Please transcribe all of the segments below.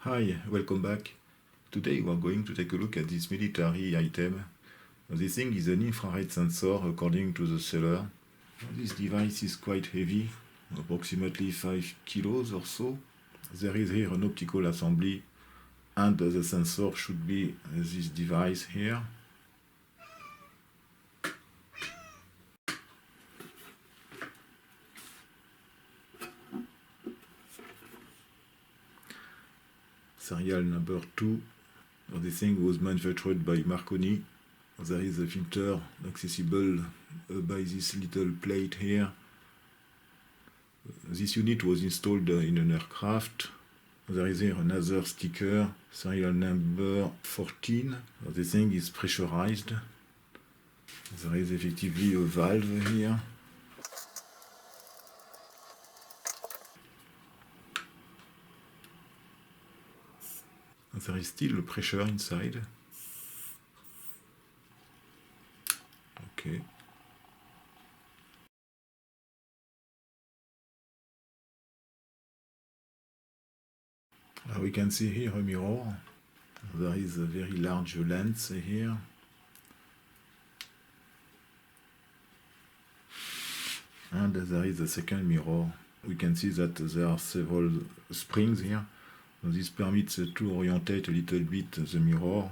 Hi, welcome back. Today we are going to take a look at this military item. This thing is an infrared sensor according to the seller. This device is quite heavy, approximately 5 kilos or so. There is here an optical assembly and the sensor should be this device here. Serial number 2. This thing was manufactured by Marconi. There is a filter accessible by this little plate here. This unit was installed in an aircraft. There is here another sticker, serial number 14. The thing is pressurized. There is effectively a valve here. There is still pressure inside. Okay. We can see here a mirror. There is a very large lens here. And there is a second mirror. We can see that there are several springs here. This permits to orientate a little bit the mirror.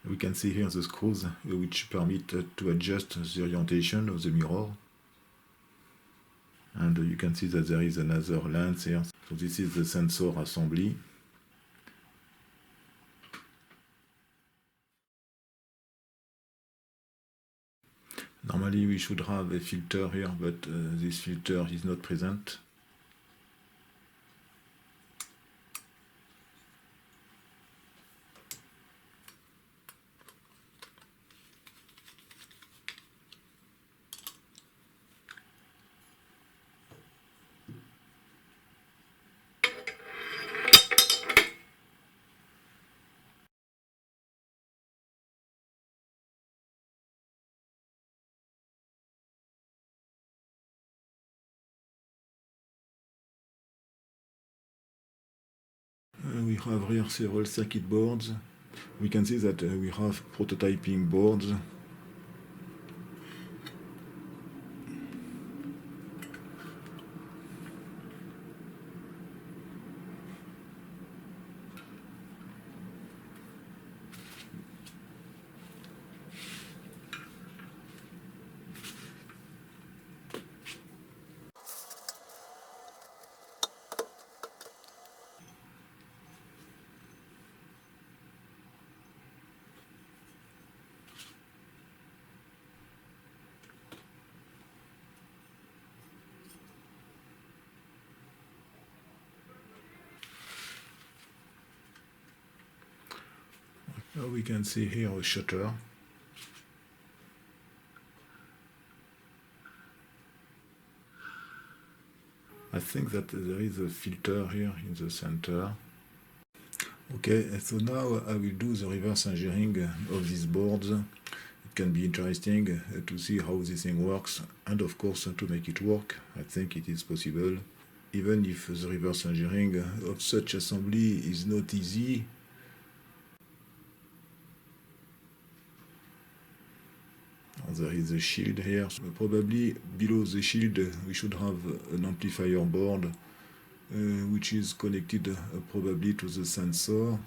We can see here the screws which permit to adjust the orientation of the mirror. And you can see that there is another lens here. So this is the sensor assembly. Normally we should have a filter here, but this filter is not present. We have here several circuit boards. We can see that we have prototyping boards. We can see here a shutter. I think that there is a filter here in the center. Okay, so now I will do the reverse engineering of these boards. It can be interesting to see how this thing works, and of course to make it work. I think it is possible, even if the reverse engineering of such assembly is not easy. There is a shield here. Probably below the shield we should have an amplifier board which is connected probably to the sensor.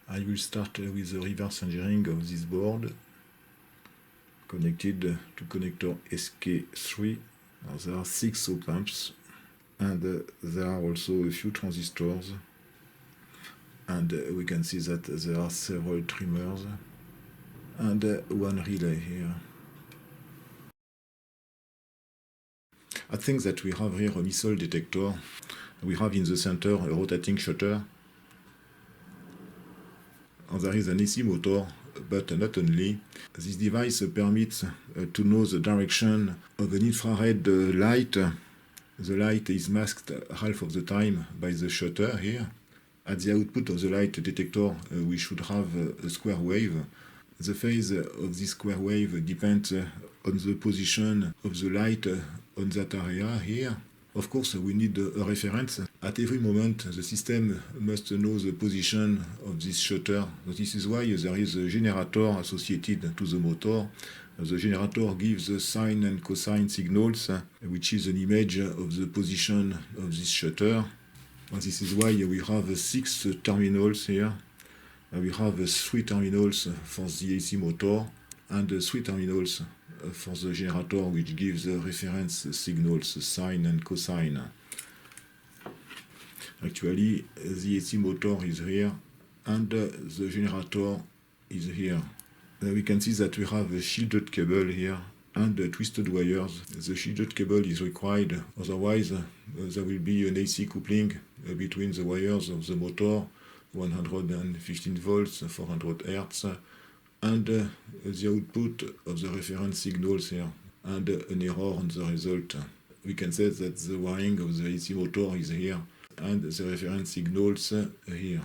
I will start with the reverse engineering of this board, connected to connector SK3. There are 6 op-amps, and there are also a few transistors, and we can see that there are several trimmers, and one relay here. I think that we have here a missile detector. We have in the center a rotating shutter. And there is an AC motor but not only. This device permits to know the direction of an infrared light. The light is masked half of the time by the shutter here. At the output of the light detector, we should have a square wave. The phase of this square wave depends on the position of the light on that area here. Of course, we need a reference. At every moment, the system must know the position of this shutter. This is why there is a generator associated to the motor. The generator gives the sine and cosine signals, which is an image of the position of this shutter. This is why we have 6 terminals here. We have 3 terminals for the AC motor and 3 terminals for the generator, which gives the reference signals sine and cosine. Actually, the AC motor is here and the generator is here. We can see that we have a shielded cable here and twisted wires. The shielded cable is required, otherwise there will be an AC coupling between the wires of the motor, 115 volts, 400 Hz, and the output of the reference signals here, and an error on the result. We can say that the wiring of the AC motor is here, and the reference signals here.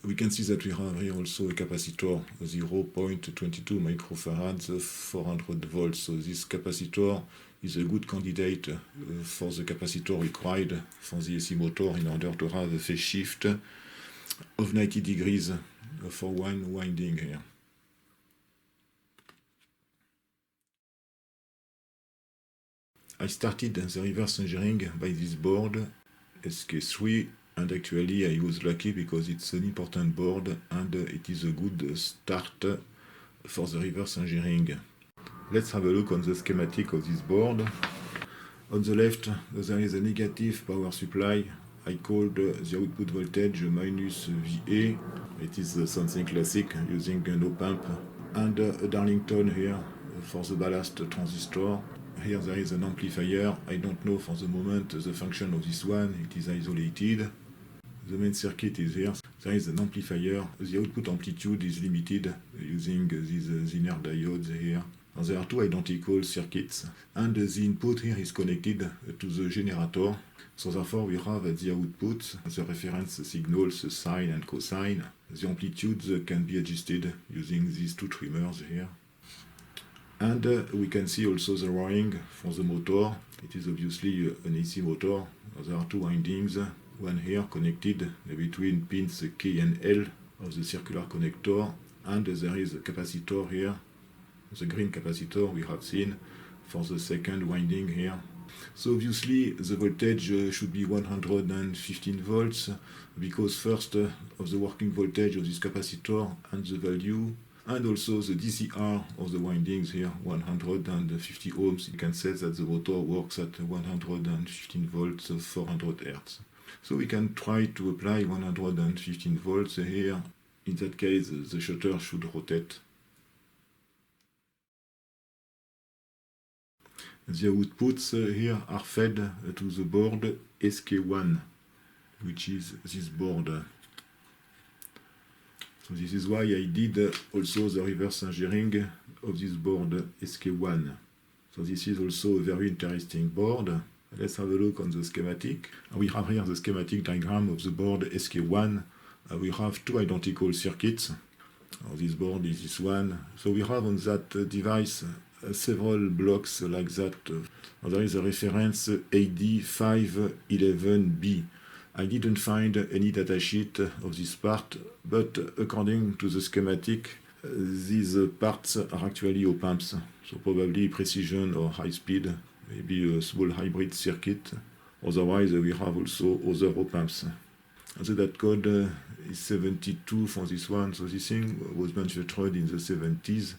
We can see that we have here also a capacitor, 0.22 microfarads, 400 volts. So this capacitor is a good candidate for the capacitor required for the AC motor in order to have a phase shift of 90 degrees for one winding here. I started the reverse engineering by this board, SK3, and actually I was lucky because it's an important board and it is a good start for the reverse engineering. Let's have a look on the schematic of this board. On the left there is a negative power supply. I called the output voltage minus VA. It is something classic using an op-amp, and a Darlington here for the ballast transistor. Here there is an amplifier. I don't know for the moment the function of this one. It is isolated. The main circuit is here. There is an amplifier. The output amplitude is limited using these Zener diodes here. And there are 2 identical circuits. And the input here is connected to the generator. So therefore we have the output, the reference signals sine and cosine. The amplitudes can be adjusted using these 2 trimmers here. And we can see also the wiring for the motor. It is obviously an AC motor. There are 2 windings, one here connected between pins K and L of the circular connector, and there is a capacitor here, the green capacitor we have seen for the second winding here. So obviously the voltage should be 115 volts, because first of the working voltage of this capacitor and the value, and also the DCR of the windings here, 150 ohms. You can say that the motor works at 115 volts, 400 Hz. So we can try to apply 115 volts here. In that case, the shutter should rotate. The outputs here are fed to the board SK1, which is this board. So this is why I did also the reverse engineering of this board SK1. So this is also a very interesting board. Let's have a look on the schematic. We have here the schematic diagram of the board SK1. We have 2 identical circuits. This board is this one. So we have on that device several blocks like that. There is a reference AD511B. I didn't find any datasheet of this part, but according to the schematic, these parts are actually op-amps, so probably precision or high speed, maybe a small hybrid circuit. Otherwise, we have also other op-amps. So that code is 72 for this one, so this thing was manufactured in the 70s.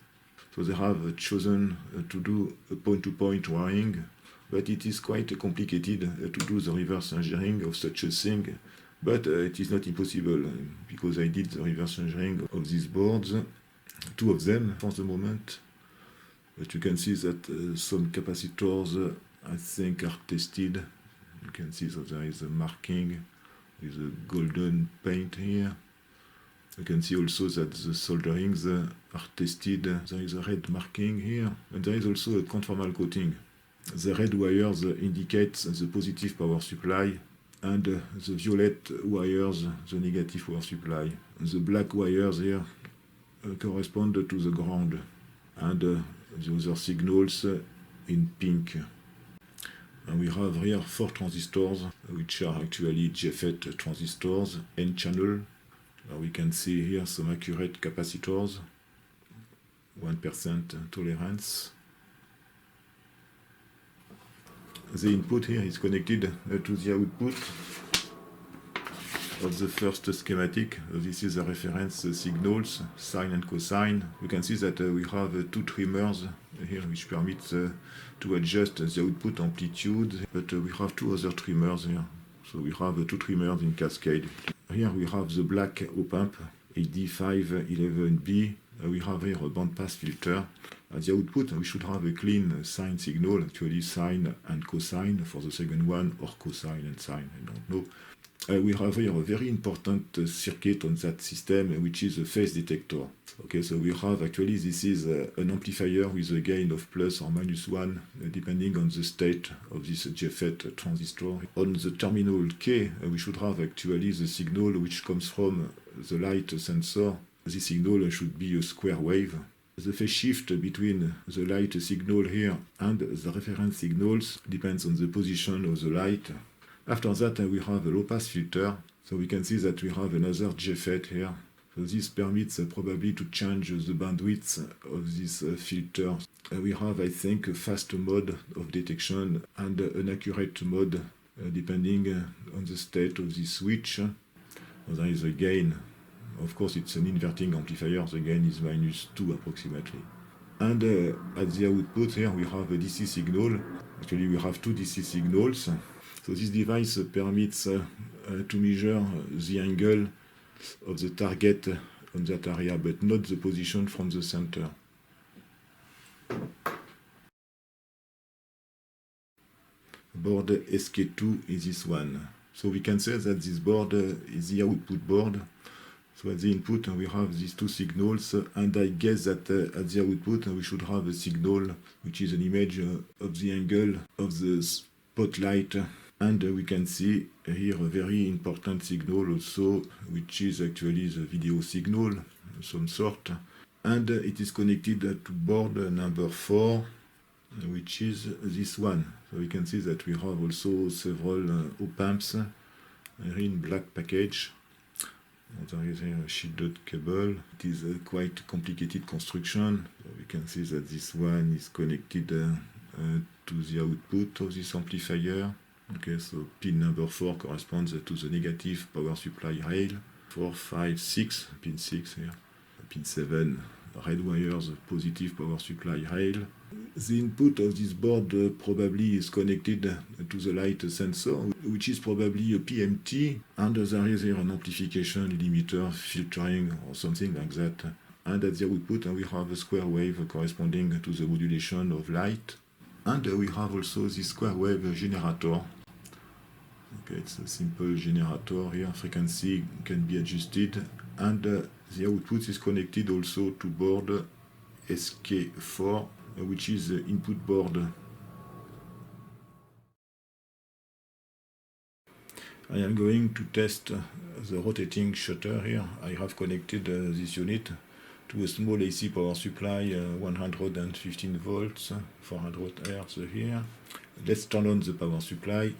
So they have chosen to do a point-to-point wiring, but it is quite complicated to do the reverse engineering of such a thing. But it is not impossible, because I did the reverse engineering of these boards, 2 of them for the moment. But you can see that some capacitors, I think, are tested. You can see that there is a marking with a golden paint here. You can see also that the solderings are tested. There is a red marking here, and there is also a conformal coating. The red wires indicate the positive power supply, and the violet wires the negative power supply. The black wires here correspond to the ground, and the other signals in pink. And we have here 4 transistors, which are actually JFET transistors, N-channel. We can see here some accurate capacitors, 1% tolerance. The input here is connected to the output of the first schematic. This is the reference signals, sine and cosine. You can see that we have 2 trimmers here, which permits to adjust the output amplitude, but we have 2 other trimmers here. So we have 2 trimmers in cascade. Here we have the black op-amp, AD511B. We have here a bandpass filter. At the output, we should have a clean sine signal, actually sine and cosine for the second one, or cosine and sine, I don't know. We have here a very important circuit on that system, which is a phase detector. Okay, so we have actually, this is an amplifier with a gain of plus or minus 1, depending on the state of this JFET transistor. On the terminal K, we should have actually the signal which comes from the light sensor. This signal should be a square wave. The phase shift between the light signal here and the reference signals depends on the position of the light. After that, we have a low-pass filter, so we can see that we have another JFET here. So this permits probably to change the bandwidth of this filter. We have, I think, a fast mode of detection and an accurate mode, depending on the state of the switch. There is a gain. Of course, it's an inverting amplifier. The gain is -2 approximately. And at the output here, we have a DC signal. Actually, we have 2 DC signals. So this device permits to measure the angle of the target on that area, but not the position from the center. Board SK2 is this one. So we can say that this board is the output board. So at the input we have these 2 signals, and I guess that at the output we should have a signal which is an image of the angle of the spotlight. And we can see here a very important signal also, which is actually the video signal of some sort. And it is connected to board number 4, which is this one. So we can see that we have also several op-amps in black package. There is a shielded cable. It is a quite complicated construction. So we can see that this one is connected to the output of this amplifier. Okay, so pin number 4 corresponds to the negative power supply rail. 4, 5, 6, pin 6 here. Pin 7, red wires, positive power supply rail. The input of this board probably is connected to the light sensor, which is probably a PMT, and there is here an amplification limiter, filtering, or something like that. And at the output, we have a square wave corresponding to the modulation of light. And we have also this square wave generator. Okay, it's a simple generator here. Frequency can be adjusted, and the output is connected also to board SK4, which is the input board. I am going to test the rotating shutter here. I have connected this unit to a small AC power supply, 115 volts, 400 Hz here. Let's turn on the power supply.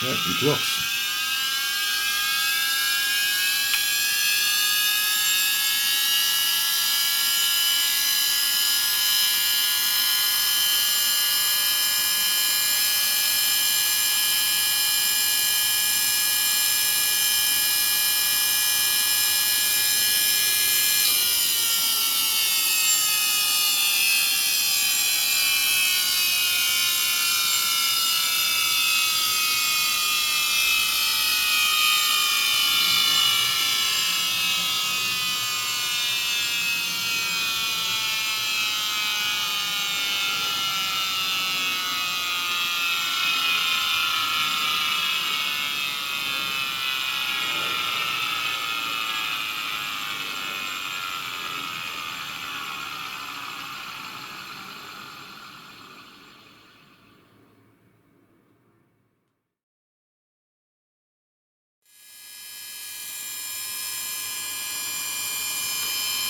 Yeah, it works.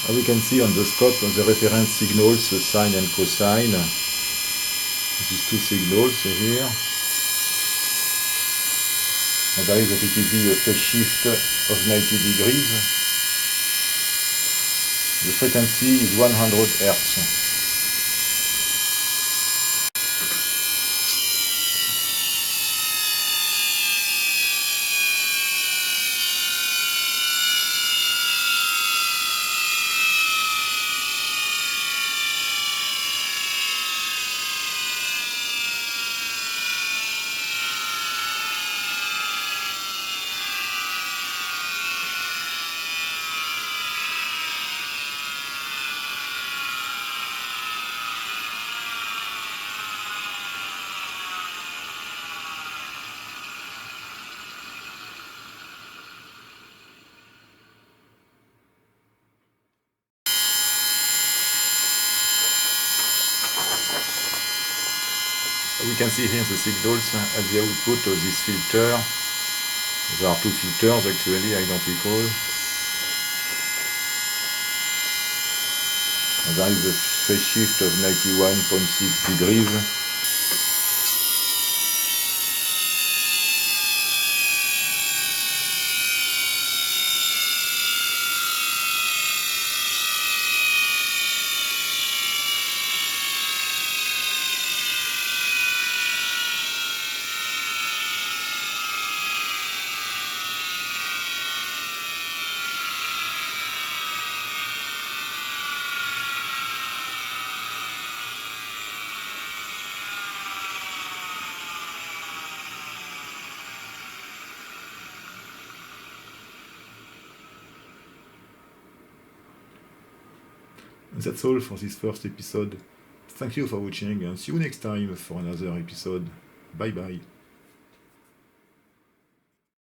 We can see on the scope the reference signals, sine and cosine. These two signals here. And there is effectively a phase shift of 90 degrees. The frequency is 100 Hz. We can see here the signals at the output of this filter. There are two filters actually identical. And there is a phase shift of 91.6 degrees. That's all for this first episode. Thank you for watching and see you next time for another episode. Bye bye.